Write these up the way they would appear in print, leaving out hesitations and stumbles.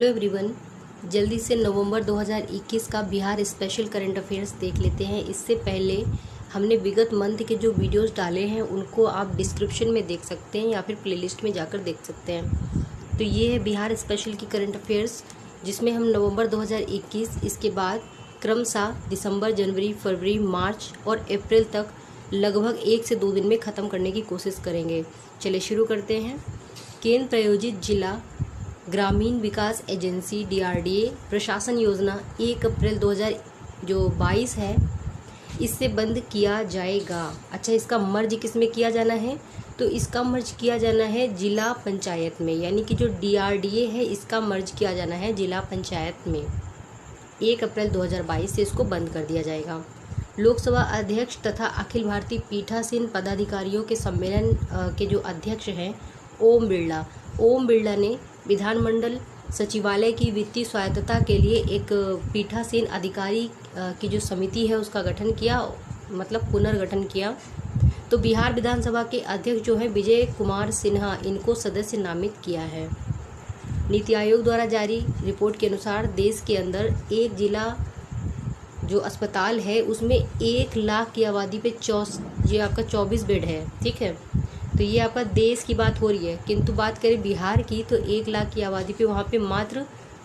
Hello everyone, जल्दी से नवंबर 2021 का बिहार स्पेशल करंट अफेयर्स देख लेते हैं। इससे पहले हमने विगत मंथ के जो वीडियोस डाले हैं उनको आप डिस्क्रिप्शन में देख सकते हैं या फिर प्लेलिस्ट में जाकर देख सकते हैं। तो ये है बिहार स्पेशल की करंट अफेयर्स, जिसमें हम नवंबर 2021, इसके बाद क्रमशः दिसंबर, जनवरी, फरवरी, मार्च और अप्रैल तक लगभग 1 से 2 दिन में ख़त्म करने की कोशिश करेंगे। चलिए शुरू करते हैं। केंद्र प्रायोजित जिला ग्रामीण विकास एजेंसी DRDA प्रशासन योजना 1 अप्रैल 2022 है, इससे बंद किया जाएगा। अच्छा, इसका मर्ज किस में किया जाना है? तो इसका मर्ज किया जाना है जिला पंचायत में, यानी कि जो DRDA है इसका मर्ज किया जाना है जिला पंचायत में। 1 अप्रैल 2022 से इसको बंद कर दिया जाएगा। लोकसभा अध्यक्ष तथा अखिल भारतीय पीठासीन पदाधिकारियों के सम्मेलन के जो अध्यक्ष हैं ओम बिरला ने विधानमंडल सचिवालय की वित्तीय स्वायत्तता के लिए एक पीठासीन अधिकारी की जो समिति है उसका गठन किया, मतलब पुनर्गठन किया। तो बिहार विधानसभा के अध्यक्ष जो हैं विजय कुमार सिन्हा, इनको सदस्य नामित किया है। नीति आयोग द्वारा जारी रिपोर्ट के अनुसार देश के अंदर एक जिला जो अस्पताल है उसमें 1 लाख की आबादी पे ये आपका 24 बेड है। ठीक है, तो ये आपका देश की बात हो रही है, किंतु बात करें बिहार की तो 1 लाख की आबादी पे वहाँ पे मात्र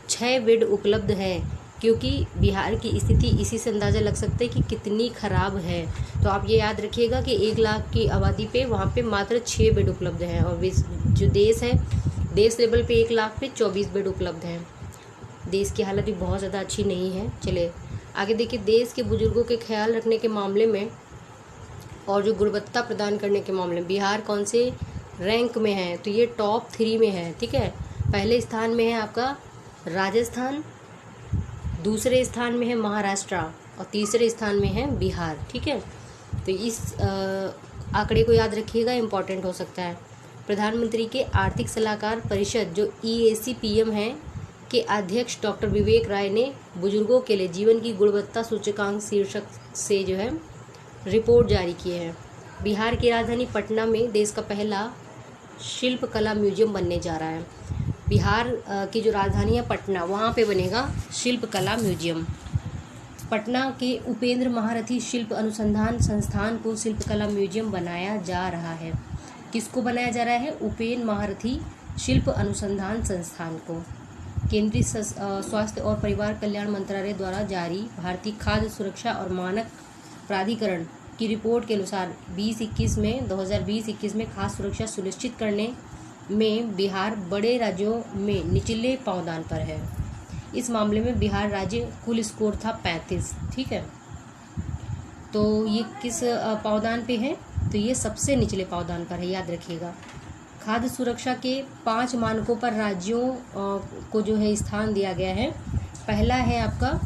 6 बेड उपलब्ध है, क्योंकि बिहार की स्थिति इसी से अंदाज़ा लग सकता है कि कितनी ख़राब है। तो आप ये याद रखिएगा कि 1 लाख की आबादी पे वहाँ पे मात्र 6 बेड उपलब्ध हैं, और जो देश है, देश लेवल पे 1 लाख पे 24 बेड उपलब्ध हैं। देश की हालत भी बहुत ज़्यादा अच्छी नहीं है। चले आगे देखिए। देश के बुजुर्गों के ख्याल रखने के मामले में और जो गुणवत्ता प्रदान करने के मामले में बिहार कौन से रैंक में है? तो ये टॉप 3 में है। ठीक है, पहले स्थान में है आपका राजस्थान, दूसरे स्थान में है महाराष्ट्र और तीसरे स्थान में है बिहार। ठीक है, तो इस आंकड़े को याद रखिएगा, इम्पॉर्टेंट हो सकता है। प्रधानमंत्री के आर्थिक सलाहकार परिषद जो EAC-PM है के अध्यक्ष डॉक्टर विवेक राय ने बुजुर्गों के लिए जीवन की गुणवत्ता सूचकांक शीर्षक से जो है रिपोर्ट जारी की है। बिहार की राजधानी पटना में देश का पहला शिल्प कला म्यूजियम बनने जा रहा है। बिहार की जो राजधानी है पटना, वहाँ पे बनेगा शिल्प कला म्यूजियम। पटना के उपेंद्र महारथी शिल्प अनुसंधान संस्थान को शिल्प कला म्यूजियम बनाया जा रहा है। किसको बनाया जा रहा है? उपेंद्र महारथी शिल्प अनुसंधान संस्थान को। केंद्रीय स्वास्थ्य और परिवार कल्याण मंत्रालय द्वारा जारी भारतीय खाद्य सुरक्षा और मानक प्राधिकरण की रिपोर्ट के अनुसार 2020-21 में खाद्य सुरक्षा सुनिश्चित करने में बिहार बड़े राज्यों में निचले पावदान पर है। इस मामले में बिहार राज्य कुल स्कोर था 35। ठीक है, तो ये किस पावदान पे है? तो ये सबसे निचले पावदान पर है, याद रखिएगा। खाद्य सुरक्षा के 5 मानकों पर राज्यों को जो है स्थान दिया गया है। पहला है आपका,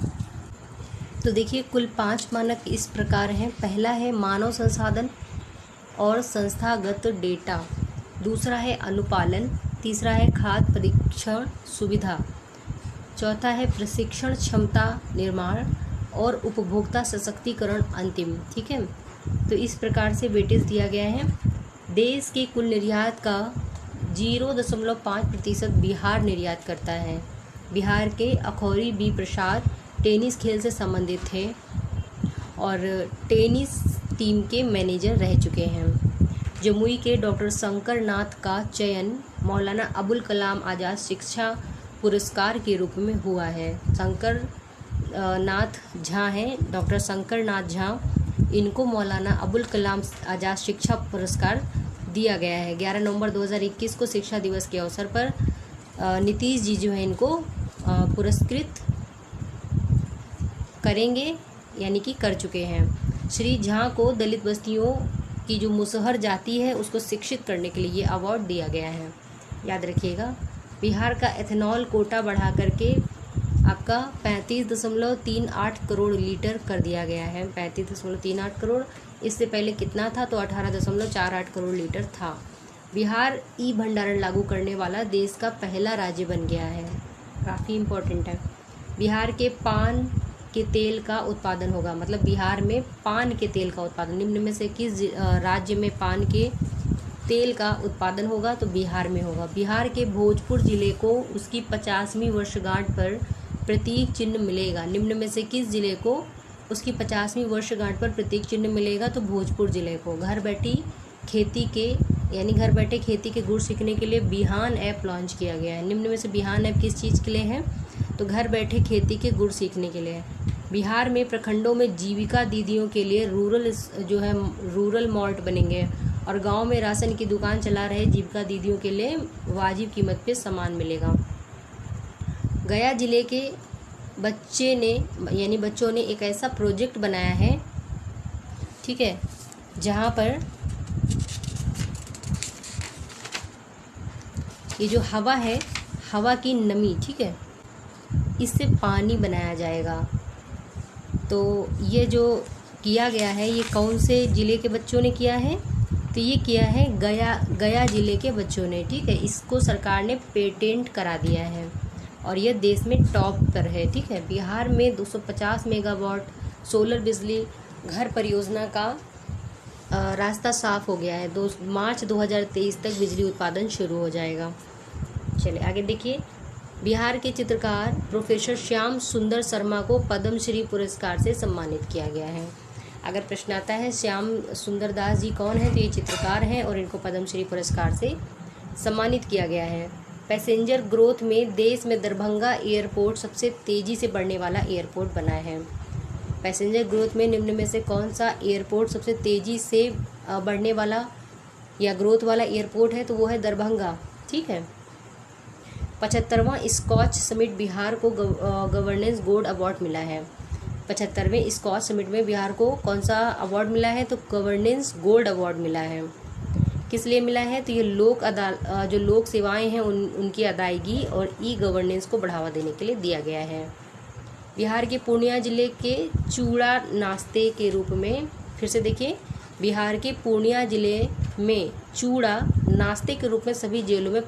तो देखिए कुल 5 मानक इस प्रकार हैं। पहला है मानव संसाधन और संस्थागत डेटा, दूसरा है अनुपालन, तीसरा है खाद्य परीक्षण सुविधा, चौथा है प्रशिक्षण क्षमता निर्माण और उपभोक्ता सशक्तिकरण अंतिम। ठीक है, तो इस प्रकार से वेटेज दिया गया है। देश के कुल निर्यात का 0.5% बिहार निर्यात करता है। बिहार के अखौरी बी प्रसाद टेनिस खेल से संबंधित थे और टेनिस टीम के मैनेजर रह चुके हैं। जमुई के डॉक्टर शंकर नाथ का चयन मौलाना अबुल कलाम आज़ाद शिक्षा पुरस्कार के रूप में हुआ है। शंकर नाथ झा हैं, डॉक्टर शंकर नाथ झा, इनको मौलाना अबुल कलाम आज़ाद शिक्षा पुरस्कार दिया गया है। 11 नवंबर 2021 को शिक्षा दिवस के अवसर पर नीतीश जी जो है इनको पुरस्कृत करेंगे, यानी कि कर चुके हैं। श्री झा को दलित बस्तियों की जो मुसहर जाति है उसको शिक्षित करने के लिए ये अवार्ड दिया गया है, याद रखिएगा। बिहार का एथेनॉल कोटा बढ़ा करके आपका 35.38 करोड़ लीटर कर दिया गया है। 35.38 करोड़, इससे पहले कितना था? तो 18.48 करोड़ लीटर था। बिहार ई भंडारण लागू करने वाला देश का पहला राज्य बन गया है, काफ़ी इम्पोर्टेंट है। बिहार के पान के तेल का उत्पादन होगा, मतलब बिहार में पान के तेल का उत्पादन। निम्न में से किस राज्य में पान के तेल का उत्पादन होगा तो बिहार में होगा। बिहार के भोजपुर जिले को उसकी 50वीं वर्षगांठ पर प्रतीक चिन्ह मिलेगा। निम्न में से किस जिले को उसकी 50वीं वर्षगांठ पर प्रतीक चिन्ह मिलेगा? तो भोजपुर जिले को। घर बैठे खेती के गुर सीखने के लिए बिहान ऐप लॉन्च किया गया है। निम्न में से बिहान ऐप किस चीज़ के लिए है? तो घर बैठे खेती के गुर सीखने के लिए। बिहार में प्रखंडों में जीविका दीदियों के लिए रूरल मार्ट बनेंगे और गांव में राशन की दुकान चला रहे जीविका दीदियों के लिए वाजिब कीमत पे सामान मिलेगा। गया जिले के बच्चों ने एक ऐसा प्रोजेक्ट बनाया है, ठीक है, जहां पर ये जो हवा है, हवा की नमी, ठीक है, इससे पानी बनाया जाएगा। तो ये जो किया गया है ये कौन से ज़िले के बच्चों ने किया है? तो ये किया है गया ज़िले के बच्चों ने, ठीक है। इसको सरकार ने पेटेंट करा दिया है और यह देश में टॉप पर है, ठीक है। बिहार में 250 मेगावाट सोलर बिजली घर परियोजना का रास्ता साफ हो गया है। मार्च 2023 तक बिजली उत्पादन शुरू हो जाएगा। चलिए आगे देखिए। बिहार के चित्रकार प्रोफेसर श्याम सुंदर शर्मा को पद्मश्री पुरस्कार से सम्मानित किया गया है। अगर प्रश्न आता है श्याम सुंदर दास जी कौन है, तो ये चित्रकार हैं और इनको पद्मश्री पुरस्कार से सम्मानित किया गया है। पैसेंजर ग्रोथ में देश में दरभंगा एयरपोर्ट सबसे तेज़ी से बढ़ने वाला एयरपोर्ट बना है। पैसेंजर ग्रोथ में निम्न में से कौन सा एयरपोर्ट सबसे तेज़ी से बढ़ने वाला या ग्रोथ वाला एयरपोर्ट है? तो वो है दरभंगा, ठीक है। 75वां स्कॉच समिट बिहार को गवर्नेंस गोल्ड अवार्ड मिला है। 75वें स्कॉच समिट में बिहार को कौन सा अवार्ड मिला है? तो गवर्नेंस गोल्ड अवार्ड मिला है। किस लिए मिला है? तो ये जो लोक सेवाएं हैं उनकी अदायगी और ई गवर्नेंस को बढ़ावा देने के लिए दिया गया है। बिहार के पूर्णिया जिले के चूड़ा नाश्ते के रूप में, फिर से देखिए, बिहार के पूर्णिया जिले में चूड़ा नाश्ते के रूप में सभी जेलों में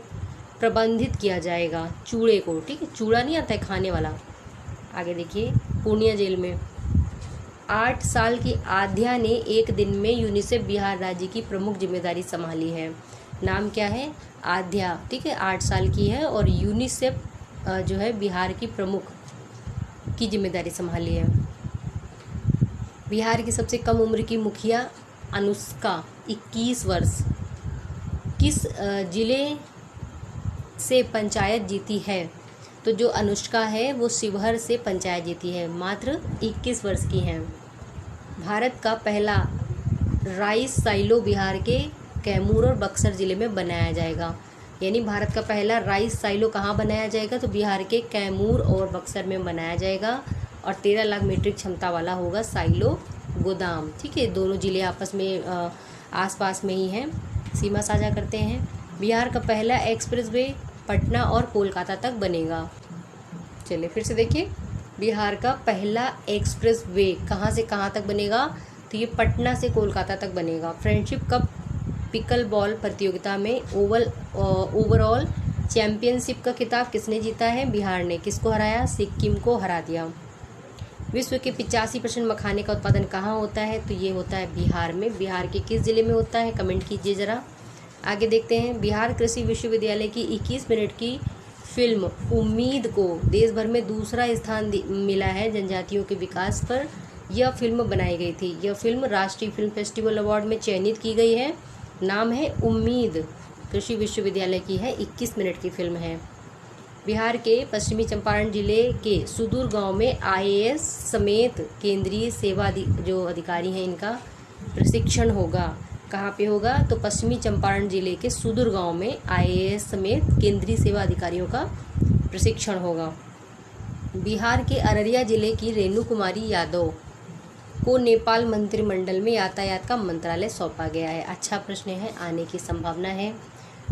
प्रबंधित किया जाएगा चूड़े को, ठीक है। चूड़ा नहीं आता है खाने वाला। आगे देखिए, पूर्णिया जेल में 8 साल की आध्या ने एक दिन में यूनिसेफ बिहार राज्य की प्रमुख जिम्मेदारी संभाली है। नाम क्या है? आध्या, ठीक है, 8 साल की है और यूनिसेफ जो है बिहार की प्रमुख की जिम्मेदारी संभाली है। बिहार की सबसे कम उम्र की मुखिया अनुष्का 21 वर्ष किस जिले से पंचायत जीती है? तो जो अनुष्का है वो शिवहर से पंचायत जीती है, मात्र 21 वर्ष की हैं। भारत का पहला राइस साइलो बिहार के कैमूर और बक्सर ज़िले में बनाया जाएगा। यानी भारत का पहला राइस साइलो कहाँ बनाया जाएगा? तो बिहार के कैमूर और बक्सर में बनाया जाएगा और 13 लाख मीट्रिक क्षमता वाला होगा साइलो गोदाम, ठीक है। दोनों ज़िले आपस में आसपास में ही हैं, सीमा साझा करते हैं। बिहार का पहला एक्सप्रेसवे पटना और कोलकाता तक बनेगा। चलिए फिर से देखिए, बिहार का पहला एक्सप्रेसवे कहाँ से कहाँ तक बनेगा? तो ये पटना से कोलकाता तक बनेगा। फ्रेंडशिप कप पिकल बॉल प्रतियोगिता में ओवरऑल चैंपियनशिप का खिताब किसने जीता है? बिहार ने। किसको हराया? सिक्किम को हरा दिया। विश्व के 85% मखाने का उत्पादन कहाँ होता है? तो ये होता है बिहार में। बिहार के किस जिले में होता है? कमेंट कीजिए ज़रा। आगे देखते हैं। बिहार कृषि विश्वविद्यालय की 21 मिनट की फिल्म उम्मीद को देश भर में दूसरा स्थान मिला है जनजातियों के विकास पर। यह फिल्म बनाई गई थी। यह फिल्म राष्ट्रीय फिल्म फेस्टिवल अवार्ड में चयनित की गई है। नाम है उम्मीद, कृषि विश्वविद्यालय की है, 21 मिनट की फिल्म है। बिहार के पश्चिमी चंपारण जिले के सुदूर गांव में IAS समेत केंद्रीय सेवा जो अधिकारी हैं इनका प्रशिक्षण होगा। कहाँ पे होगा? तो पश्चिमी चंपारण जिले के सुदूर गांव में IAS समेत केंद्रीय सेवा अधिकारियों का प्रशिक्षण होगा। बिहार के अररिया जिले की रेणु कुमारी यादव को नेपाल मंत्रिमंडल में यातायात का मंत्रालय सौंपा गया है। अच्छा प्रश्न है, आने की संभावना है।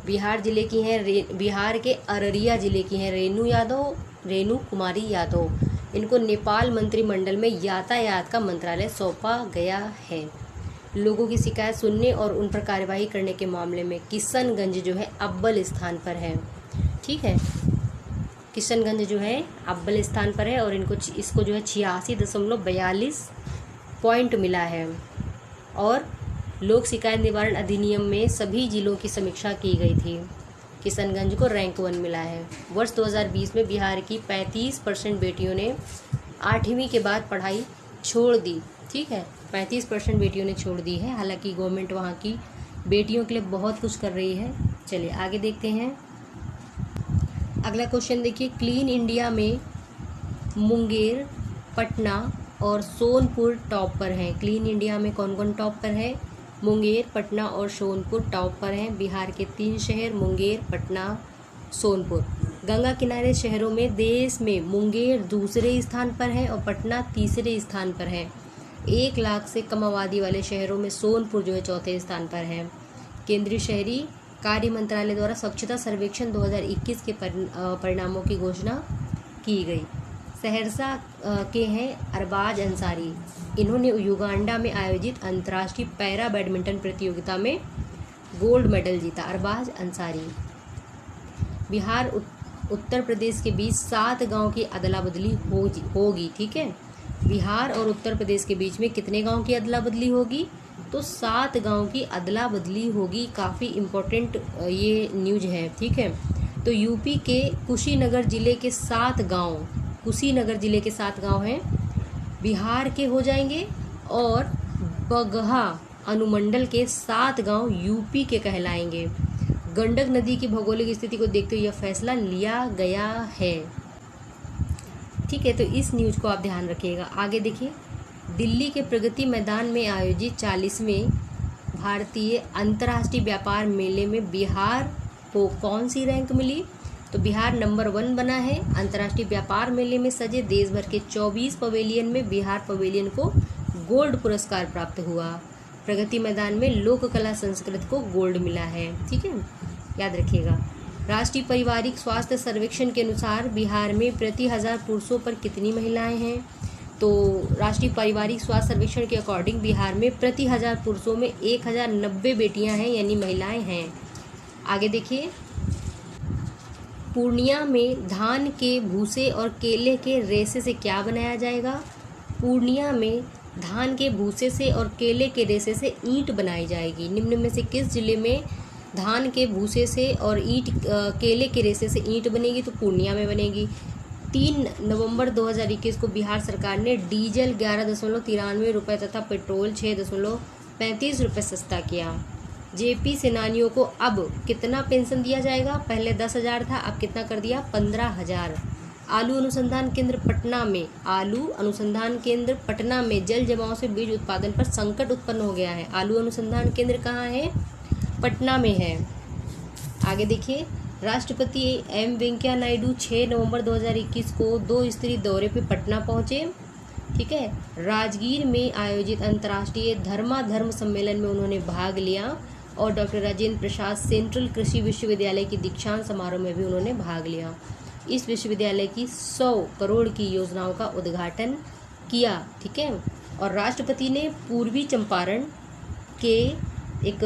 बिहार के अररिया जिले की हैं रेणु कुमारी यादव। इनको नेपाल मंत्रिमंडल में यातायात का मंत्रालय सौंपा गया है। लोगों की शिकायत सुनने और उन पर कार्यवाही करने के मामले में किशनगंज जो है अव्वल स्थान पर है, ठीक है। किशनगंज जो है अव्वल स्थान पर है और इसको जो है 86.42 पॉइंट मिला है। और लोक शिकायत निवारण अधिनियम में सभी जिलों की समीक्षा की गई थी। किशनगंज को रैंक 1 मिला है। वर्ष 2020 में बिहार की 35% बेटियों ने 8वीं के बाद पढ़ाई छोड़ दी। ठीक है, 35% बेटियों ने छोड़ दी है। हालांकि गवर्नमेंट वहाँ की बेटियों के लिए बहुत कुछ कर रही है। चलिए आगे देखते हैं। अगला क्वेश्चन देखिए, क्लीन इंडिया में मुंगेर, पटना और सोनपुर टॉप पर हैं। क्लीन इंडिया में कौन कौन टॉप पर है? मुंगेर, पटना और सोनपुर टॉप पर हैं। बिहार के 3 शहर मुंगेर, पटना, सोनपुर। गंगा किनारे शहरों में देश में मुंगेर दूसरे स्थान पर है और पटना तीसरे स्थान पर है। 1 लाख से कम आबादी वाले शहरों में सोनपुर जो है चौथे स्थान पर है। केंद्रीय शहरी कार्य मंत्रालय द्वारा स्वच्छता सर्वेक्षण 2021 के परिणामों की घोषणा की गई। सहरसा के हैं अरबाज अंसारी। इन्होंने युगांडा में आयोजित अंतर्राष्ट्रीय पैरा बैडमिंटन प्रतियोगिता में गोल्ड मेडल जीता। अरबाज अंसारी। बिहार उत्तर प्रदेश के बीच 7 गांव की अदला बदली होगी। ठीक है, बिहार और उत्तर प्रदेश के बीच में कितने गांव की अदला बदली होगी? तो 7 गांव की अदला बदली होगी। काफ़ी इम्पोर्टेंट ये न्यूज है। ठीक है, तो यूपी के कुशीनगर जिले के 7 गांव, कुशीनगर जिले के 7 गांव हैं, बिहार के हो जाएंगे और बगहा अनुमंडल के 7 गांव यूपी के कहलाएंगे। गंडक नदी की भौगोलिक स्थिति को देखते हुए यह फैसला लिया गया है। ठीक है, तो इस न्यूज को आप ध्यान रखिएगा। आगे देखिए, दिल्ली के प्रगति मैदान में आयोजित 40वें भारतीय अंतर्राष्ट्रीय व्यापार मेले में बिहार को कौन सी रैंक मिली? तो बिहार नंबर 1 बना है। अंतर्राष्ट्रीय व्यापार मेले में सजे देश भर के 24 पवेलियन में बिहार पवेलियन को गोल्ड पुरस्कार प्राप्त हुआ। प्रगति मैदान में लोक कला संस्कृत को गोल्ड मिला है। ठीक है, याद रखिएगा। राष्ट्रीय पारिवारिक स्वास्थ्य सर्वेक्षण के अनुसार बिहार में प्रति 1000 पुरुषों पर कितनी महिलाएं हैं? तो राष्ट्रीय पारिवारिक स्वास्थ्य सर्वेक्षण के अकॉर्डिंग बिहार में प्रति 1000 पुरुषों में 1090 बेटियां हैं, यानी महिलाएं हैं। आगे देखिए, पूर्णिया में धान के भूसे और केले के रेशे से क्या बनाया जाएगा? पूर्णिया में धान के भूसे से और केले के रेशे से ईंट बनाई जाएगी। निम्न में से किस जिले में धान के भूसे से और केले के रेशे से ईंट बनेगी? तो पूर्णिया में बनेगी। 3 नवंबर 2021 को बिहार सरकार ने डीजल 11.93 रुपये तथा पेट्रोल 6.35 रुपये सस्ता किया। जेपी सेनानियों को अब कितना पेंशन दिया जाएगा? पहले 10,000 था, अब कितना कर दिया? 15,000। आलू अनुसंधान केंद्र पटना में जल जमाव से बीज उत्पादन पर संकट उत्पन्न हो गया है। आलू अनुसंधान केंद्र कहाँ है? पटना में है। आगे देखिए, राष्ट्रपति एम वेंकैया नायडू 6 नवंबर 2021 को 2 स्तरीय दौरे पे पटना पहुंचे। ठीक है, राजगीर में आयोजित अंतर्राष्ट्रीय धर्माधर्म सम्मेलन में उन्होंने भाग लिया और डॉक्टर राजेंद्र प्रसाद सेंट्रल कृषि विश्वविद्यालय की दीक्षांत समारोह में भी उन्होंने भाग लिया। इस विश्वविद्यालय की 100 करोड़ की योजनाओं का उद्घाटन किया। ठीक है, और राष्ट्रपति ने पूर्वी चंपारण के एक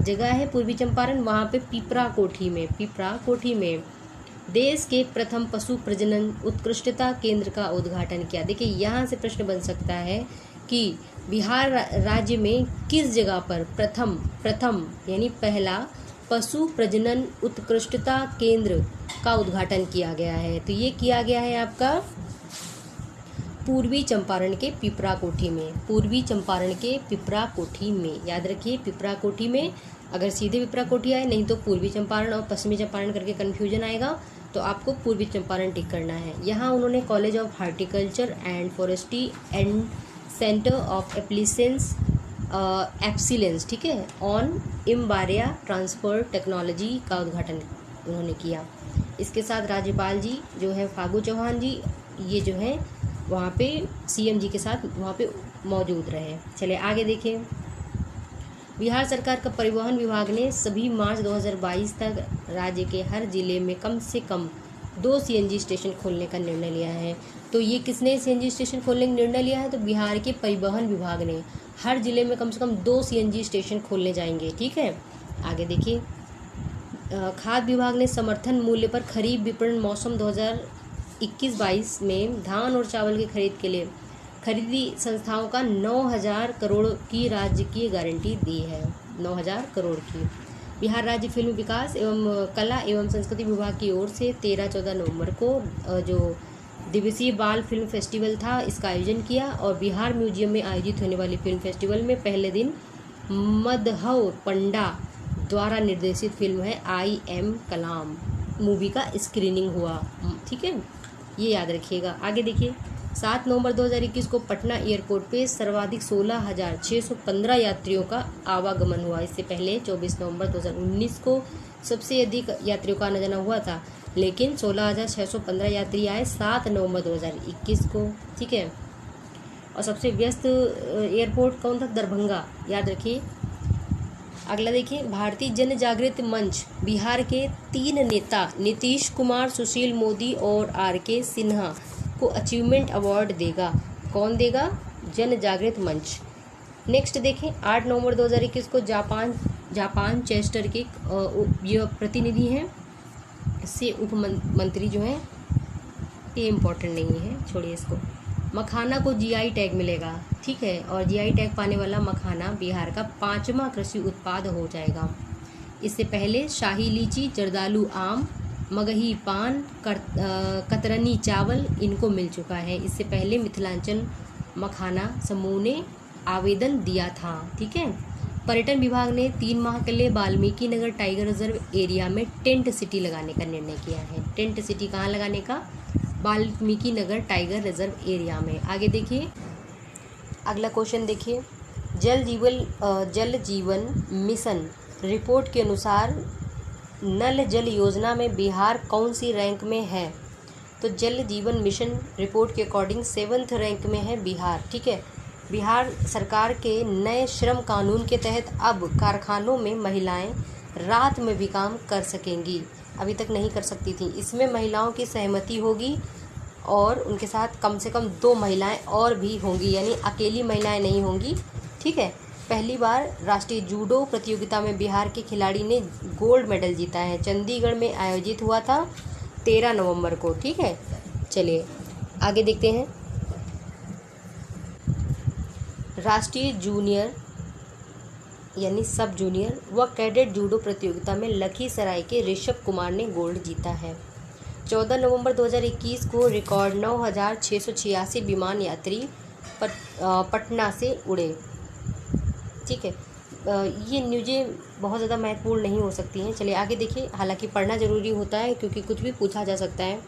जगह है पूर्वी चंपारण, वहाँ पे पिपरा कोठी में देश के प्रथम पशु प्रजनन उत्कृष्टता केंद्र का उद्घाटन किया। देखिए, यहाँ से प्रश्न बन सकता है कि बिहार राज्य में किस जगह पर प्रथम यानी पहला पशु प्रजनन उत्कृष्टता केंद्र का उद्घाटन किया गया है? तो ये किया गया है आपका पूर्वी चंपारण के पिपरा कोठी में। याद रखिए, पिपरा कोठी में। अगर सीधे पिपरा कोठी आए, नहीं तो पूर्वी चंपारण और पश्चिमी चंपारण करके कन्फ्यूजन आएगा, तो आपको पूर्वी चंपारण टिक करना है। यहाँ उन्होंने college of horticulture and forestry and centre of excellence, ठीक है, ऑन इम्बारिया ट्रांसफर टेक्नोलॉजी का उद्घाटन उन्होंने किया। इसके साथ राज्यपाल जी जो है फागू चौहान जी, ये जो है वहाँ पे सीएम जी के साथ वहाँ पे मौजूद रहे। चलिए आगे देखें। बिहार सरकार का परिवहन विभाग ने सभी मार्च 2022 तक राज्य के हर जिले में कम से कम 2 सीएनजी स्टेशन खोलने का निर्णय लिया है। तो ये किसने सीएनजी स्टेशन खोलने का निर्णय लिया है? तो बिहार के परिवहन विभाग ने हर जिले में कम से कम 2 सीएनजी स्टेशन खोलने जाएंगे। ठीक है, आगे देखिए। खाद्य विभाग ने समर्थन मूल्य पर खरीफ विपणन मौसम 2021-22 में धान और चावल की खरीद के लिए खरीदी संस्थाओं का 9,000 करोड़ की राज्य की गारंटी दी है, 9,000 करोड़ की। बिहार राज्य फिल्म विकास एवं कला एवं संस्कृति विभाग की ओर से 13-14 नवंबर को जो दिवसीय बाल फिल्म फेस्टिवल था, इसका आयोजन किया। और बिहार म्यूजियम में आयोजित होने वाली फिल्म फेस्टिवल में पहले दिन मधव पंडा द्वारा निर्देशित फिल्म है आई एम कलाम मूवी का स्क्रीनिंग हुआ। ठीक है, ये याद रखिएगा। आगे देखिए, 7 नवंबर 2021 को पटना एयरपोर्ट पे सर्वाधिक 16,615 यात्रियों का आवागमन हुआ। इससे पहले 24 नवंबर 2019 को सबसे अधिक यात्रियों का आना जाना हुआ था, लेकिन 16,615 यात्री आए 7 नवंबर 2021 को। ठीक है, और सबसे व्यस्त एयरपोर्ट कौन था? दरभंगा, याद रखिए। अगला देखिए, भारतीय जन जागृति मंच बिहार के 3 नेता नीतीश कुमार, सुशील मोदी और RK सिन्हा को अचीवमेंट अवार्ड देगा। कौन देगा? जन जागृत मंच। नेक्स्ट देखें, 8 नवंबर 2021 को जापान चेस्टर के ये प्रतिनिधि हैं, इससे उप मंत्री जो हैं, ये इम्पोर्टेंट नहीं है, छोड़िए इसको। मखाना को GI टैग मिलेगा। ठीक है, और GI टैग पाने वाला मखाना बिहार का 5वां कृषि उत्पाद हो जाएगा। इससे पहले शाही लीची, जर्दालू आम, मगही पान, कतरनी चावल इनको मिल चुका है। इससे पहले मिथिलांचल मखाना समूह ने आवेदन दिया था। ठीक है, पर्यटन विभाग ने 3 माह के लिए Valmiki Nagar tiger reserve area में टेंट सिटी लगाने का निर्णय किया है। टेंट सिटी कहाँ लगाने का? Valmiki Nagar tiger reserve area में। आगे देखिए, अगला क्वेश्चन देखिए, जल जीवन मिशन रिपोर्ट के अनुसार नल जल योजना में बिहार कौन सी रैंक में है? तो जल जीवन मिशन रिपोर्ट के अकॉर्डिंग 7th रैंक में है बिहार। ठीक है, बिहार सरकार के नए श्रम कानून के तहत अब कारखानों में महिलाएं रात में भी काम कर सकेंगी, अभी तक नहीं कर सकती थी। इसमें महिलाओं की सहमति होगी और उनके साथ कम से कम 2 महिलाएं और भी होंगी, यानी अकेली महिलाएं नहीं होंगी। ठीक है, पहली बार राष्ट्रीय जूडो प्रतियोगिता में बिहार के खिलाड़ी ने गोल्ड मेडल जीता है। चंडीगढ़ में आयोजित हुआ था 13 नवंबर को। ठीक है, चलिए आगे देखते हैं। राष्ट्रीय जूनियर यानी सब जूनियर व कैडेट जूडो प्रतियोगिता में लखीसराय के ऋषभ कुमार ने गोल्ड जीता है। 14 नवंबर 2021 को रिकॉर्ड 9,686 विमान यात्री पटना से उड़े। ठीक है, ये न्यूज़ें बहुत ज़्यादा महत्वपूर्ण नहीं हो सकती हैं। चलिए आगे देखिए, हालांकि पढ़ना ज़रूरी होता है क्योंकि कुछ भी पूछा जा सकता है।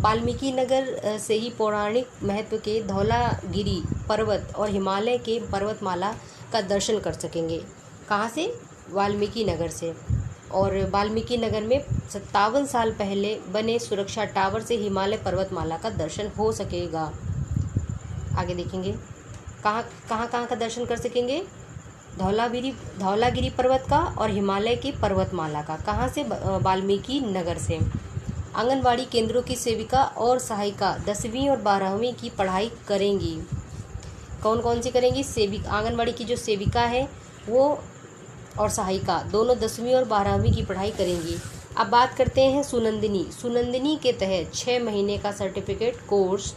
वाल्मीकि नगर से ही पौराणिक महत्व के धौलागिरी पर्वत और हिमालय के पर्वतमाला का दर्शन कर सकेंगे। कहाँ से? वाल्मीकि नगर से। और वाल्मीकि नगर में 57 साल पहले बने सुरक्षा टावर से हिमालय पर्वतमाला का दर्शन हो सकेगा। आगे देखेंगे, कहाँ का दर्शन कर सकेंगे? धौलागिरी पर्वत का और हिमालय की पर्वतमाला का। कहाँ से? वाल्मीकि नगर से। आंगनवाड़ी केंद्रों की सेविका और सहायिका 10वीं और 12वीं की पढ़ाई करेंगी। कौन कौन सी करेंगी? आंगनवाड़ी की जो सेविका है वो और सहायिका दोनों 10वीं और 12वीं की पढ़ाई करेंगी। अब बात करते हैं सुनंदिनी के तहत 6 महीने का सर्टिफिकेट कोर्स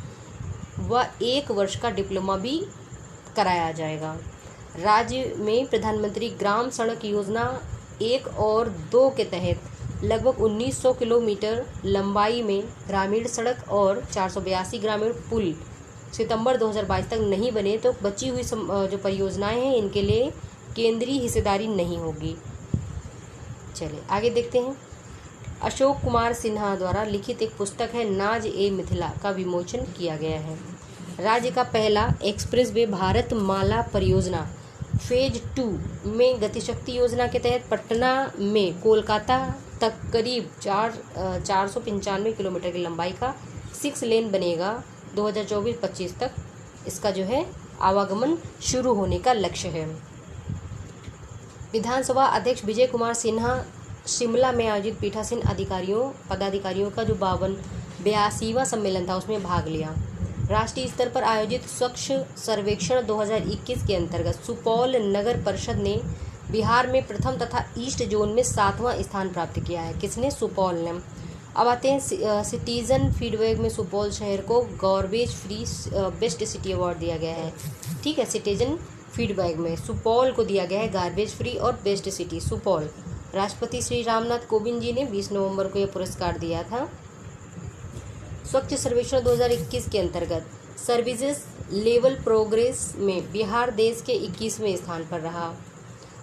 व 1 वर्ष का डिप्लोमा भी कराया जाएगा। राज्य में प्रधानमंत्री ग्राम सड़क योजना 1 और 2 के तहत लगभग 1900 किलोमीटर लंबाई में ग्रामीण सड़क और 482 ग्रामीण पुल सितंबर 2022 तक नहीं बने तो बची हुई जो परियोजनाएं हैं इनके लिए केंद्रीय हिस्सेदारी नहीं होगी। चलिए आगे देखते हैं। अशोक कुमार सिन्हा द्वारा लिखित एक पुस्तक है नाज ए मिथिला का विमोचन किया गया है। राज्य का पहला एक्सप्रेसवे भारत माला परियोजना फेज 2 में गतिशक्ति योजना के तहत पटना में कोलकाता तक करीब 495 किलोमीटर की लंबाई का 6 लेन बनेगा। 2024-25 तक इसका जो है आवागमन शुरू होने का लक्ष्य है। विधानसभा अध्यक्ष विजय कुमार सिन्हा शिमला में आयोजित पीठासीन पदाधिकारियों का जो 82वां सम्मेलन था उसमें भाग लिया। राष्ट्रीय स्तर पर आयोजित स्वच्छ सर्वेक्षण 2021 के अंतर्गत सुपौल नगर परिषद ने बिहार में प्रथम तथा ईस्ट जोन में 7वां स्थान प्राप्त किया है। किसने? सुपौल ने। अब आते हैं सिटीज़न फीडबैक में सुपौल शहर को garbage free best city award दिया गया है। ठीक है, सिटीजन फीडबैक में सुपौल को दिया गया है गार्बेज फ्री और बेस्ट सिटी सुपौल। राष्ट्रपति श्री रामनाथ कोविंद जी ने 20 नवंबर को यह पुरस्कार दिया था। स्वच्छ सर्वेक्षण 2021 के अंतर्गत सर्विसेज लेवल प्रोग्रेस में बिहार देश के 21वें स्थान पर रहा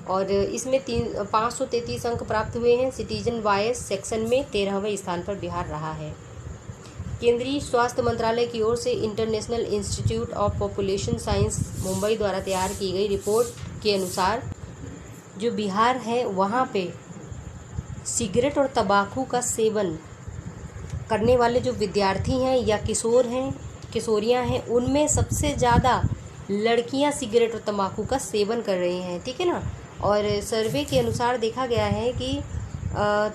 और इसमें 533 अंक प्राप्त हुए हैं। सिटीजन वाइज सेक्शन में 13वें स्थान पर बिहार रहा है। केंद्रीय स्वास्थ्य मंत्रालय की ओर से international institute of population science Mumbai द्वारा तैयार की गई रिपोर्ट के अनुसार जो बिहार है वहाँ पे सिगरेट और तंबाकू का सेवन करने वाले जो विद्यार्थी हैं या किशोरियाँ हैं, उनमें सबसे ज़्यादा लड़कियां सिगरेट और तंबाकू का सेवन कर रही हैं। ठीक है ना। और सर्वे के अनुसार देखा गया है कि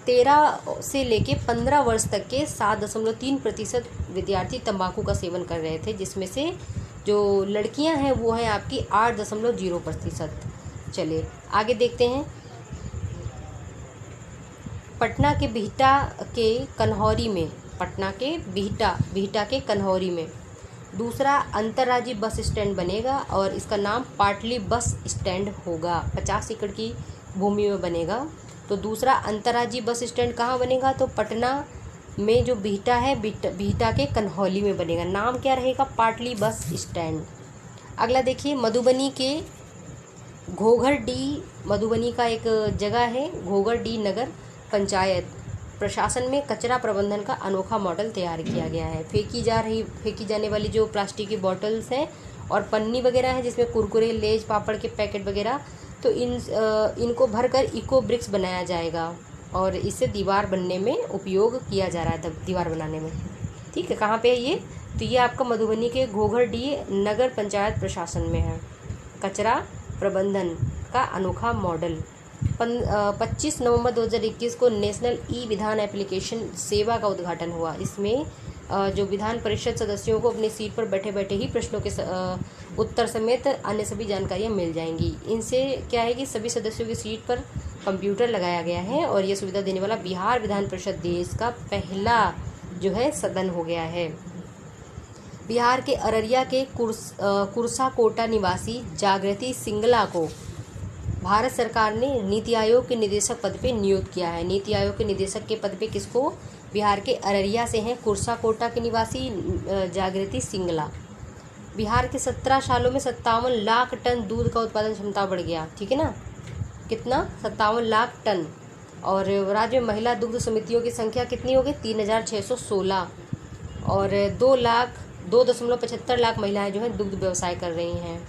13 से लेके 15 वर्ष तक के 7.3% विद्यार्थी तंबाकू का सेवन कर रहे थे, जिसमें से जो लड़कियां हैं वो हैं आपकी 8.0%। चलिए आगे देखते हैं। पटना के बिहटा के कन्हौरी में दूसरा अंतर्राज्यीय बस स्टैंड बनेगा और इसका नाम पाटली बस स्टैंड होगा। 50 एकड़ की भूमि में बनेगा। तो दूसरा अंतर्राज्यीय बस स्टैंड कहाँ बनेगा? तो पटना में जो बिहटा है, बिहटा के कन्हौली में बनेगा। नाम क्या रहेगा? पाटली बस स्टैंड। अगला देखिए, मधुबनी के घोघरडी, मधुबनी का एक जगह है घोघरडी नगर पंचायत प्रशासन में कचरा प्रबंधन का अनोखा मॉडल तैयार किया गया है। फेंकी जाने वाली जो प्लास्टिक की बॉटल्स हैं और पन्नी वगैरह है जिसमें कुरकुरे, लेज, पापड़ के पैकेट वगैरह, तो इनको भरकर इको ब्रिक्स बनाया जाएगा और इससे दीवार बनने में उपयोग किया जा रहा है, दीवार बनाने में। ठीक है, कहाँ पे है ये? तो ये आपका मधुबनी के घोघरडी नगर पंचायत प्रशासन में है। कचरा प्रबंधन का अनोखा मॉडल। 25 नवंबर 2021 को नेशनल ई विधान एप्लीकेशन सेवा का उद्घाटन हुआ। इसमें जो विधान परिषद सदस्यों को अपनी सीट पर बैठे बैठे ही प्रश्नों के उत्तर समेत अन्य सभी जानकारियां मिल जाएंगी। इनसे क्या है कि सभी सदस्यों की सीट पर कंप्यूटर लगाया गया है और यह सुविधा देने वाला बिहार विधान परिषद देश का पहला जो है सदन हो गया है। बिहार के अररिया के कुर्साकोटा निवासी जागृति सिंगला को भारत सरकार ने नीति आयोग के निदेशक पद पे नियुक्त किया है। नीति आयोग के निदेशक के पद पे किसको? बिहार के अररिया से हैं कुर्साकोटा के निवासी जागृति सिंगला। बिहार के 17 सालों में 57 लाख टन दूध का उत्पादन क्षमता बढ़ गया। ठीक है ना, कितना? 57 लाख टन। और राज्य में महिला दुग्ध समितियों की संख्या कितनी हो गई? 3616 और 2.75 लाख महिलाएं जो है दुग्ध व्यवसाय कर रही हैं।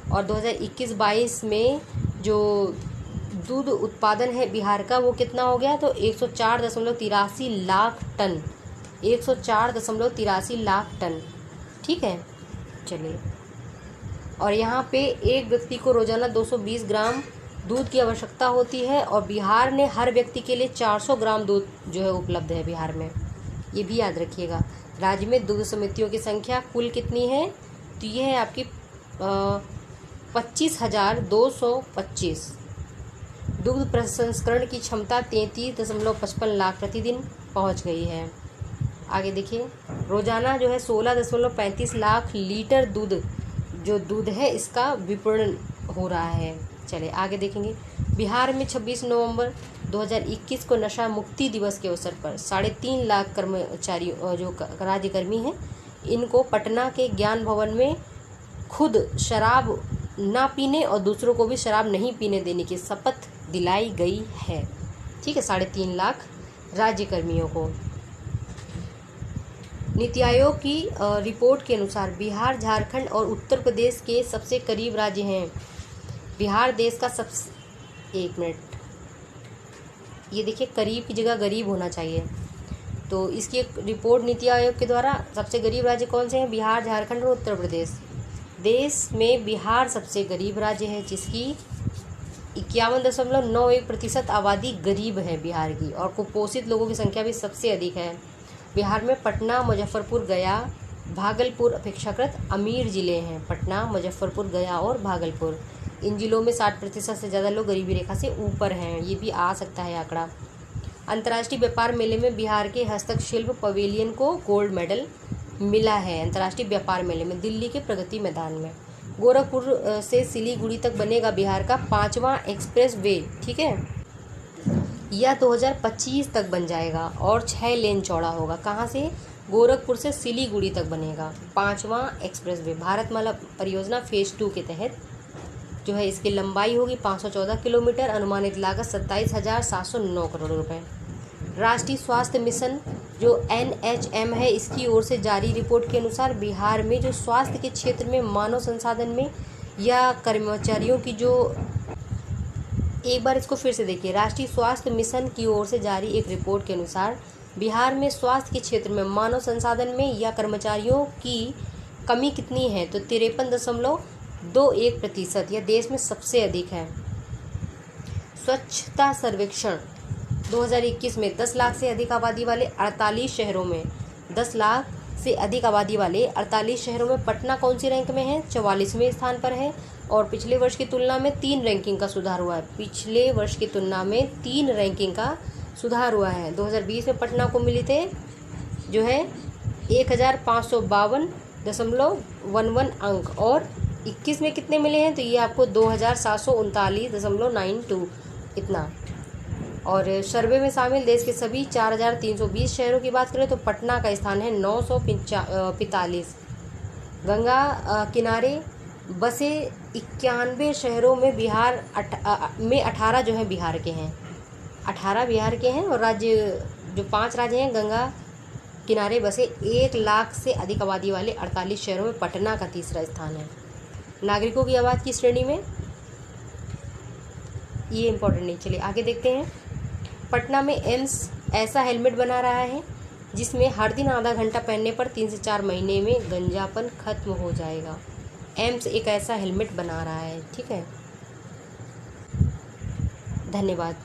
और 2021-22 में जो दूध उत्पादन है बिहार का वो कितना हो गया? तो 104.83 लाख टन। 104.83 लाख टन। ठीक है, चलिए। और यहाँ पे एक व्यक्ति को रोजाना 220 ग्राम दूध की आवश्यकता होती है और बिहार ने हर व्यक्ति के लिए 400 ग्राम दूध जो है उपलब्ध है बिहार में। ये भी याद रखिएगा। राज्य में दुग्ध समितियों की संख्या कुल कितनी है? तो ये है आपकी 25,225। दुग्ध प्रसंस्करण की क्षमता 33.55 लाख प्रतिदिन पहुंच गई है। आगे देखिए, रोजाना जो है 16.35 लाख लीटर दूध है इसका विपणन हो रहा है। चलिए आगे देखेंगे। बिहार में 26 नवंबर 2021 को नशा मुक्ति दिवस के अवसर पर 3.5 लाख कर्मचारी जो राज्यकर्मी हैं, इनको पटना के ज्ञान भवन में खुद शराब ना पीने और दूसरों को भी शराब नहीं पीने देने की शपथ दिलाई गई है। ठीक है, 3.5 लाख राज्यकर्मियों को। नीति आयोग की रिपोर्ट के अनुसार बिहार, झारखंड और उत्तर प्रदेश के सबसे करीब राज्य हैं। बिहार देश का एक मिनट, ये देखिए करीब की जगह गरीब होना चाहिए। तो इसकी एक रिपोर्ट नीति आयोग के द्वारा सबसे गरीब राज्य कौन से हैं? बिहार, झारखंड और उत्तर प्रदेश। देश में बिहार सबसे गरीब राज्य है जिसकी 51.91% आबादी गरीब है बिहार की, और कुपोषित लोगों की संख्या भी सबसे अधिक है। बिहार में पटना, मुजफ्फरपुर, गया, भागलपुर अपेक्षाकृत अमीर जिले हैं। पटना, मुजफ्फरपुर, गया और भागलपुर, इन जिलों में 60% से ज़्यादा लोग गरीबी रेखा से ऊपर हैं। ये भी आ सकता है आंकड़ा। अंतर्राष्ट्रीय व्यापार मेले में बिहार के हस्तशिल्प पवेलियन को गोल्ड मेडल मिला है। अंतर्राष्ट्रीय व्यापार मेले में दिल्ली के प्रगति मैदान में। गोरखपुर से सिलीगुड़ी तक बनेगा बिहार का 5वां एक्सप्रेस वे, ठीक है। यह 2025 तक बन जाएगा और 6 लेन चौड़ा होगा। कहाँ से? गोरखपुर से सिलीगुड़ी तक बनेगा 5वां एक्सप्रेस वे। भारतमाला परियोजना फेज 2 के तहत जो है इसकी लंबाई होगी 514 किलोमीटर, अनुमानित लागत 27,709 करोड़ रुपए। राष्ट्रीय स्वास्थ्य मिशन जो NHM है, इसकी ओर से जारी रिपोर्ट के अनुसार बिहार में जो स्वास्थ्य के क्षेत्र में मानव संसाधन में या कर्मचारियों की जो, एक बार इसको फिर से देखिए, राष्ट्रीय स्वास्थ्य मिशन की ओर से जारी एक रिपोर्ट के अनुसार बिहार में स्वास्थ्य के क्षेत्र में मानव संसाधन में या कर्मचारियों की कमी कितनी है? तो 53.21%, यह देश में सबसे अधिक है। स्वच्छता सर्वेक्षण 2021 में 10 लाख से अधिक आबादी वाले 48 शहरों में 10 लाख से अधिक आबादी वाले 48 शहरों में पटना कौन सी रैंक में है? 44वें स्थान पर है। और पिछले वर्ष की तुलना में 3 रैंकिंग का सुधार हुआ है। पिछले वर्ष की तुलना में 3 रैंकिंग का सुधार हुआ है। 2020 में पटना को मिली थे जो है 1552.11 अंक, और 21 में कितने मिले हैं? तो ये आपको 2739.92 इतना। और सर्वे में शामिल देश के सभी 4320 शहरों की बात करें तो पटना का स्थान है 945। गंगा किनारे बसे 91 शहरों में बिहार में 18 जो है बिहार के हैं, 18 बिहार के हैं। और राज्य जो 5 राज्य हैं गंगा किनारे बसे 1 लाख से अधिक आबादी वाले 48 शहरों में पटना का तीसरा स्थान है। नागरिकों की आबादी की श्रेणी में ये इम्पोर्टेंट नहीं। चलिए आगे देखते हैं। पटना में एम्स ऐसा हेलमेट बना रहा है जिसमें हर दिन आधा घंटा पहनने पर 3 से 4 महीने में गंजापन खत्म हो जाएगा। एम्स एक ऐसा हेलमेट बना रहा है, ठीक है। धन्यवाद।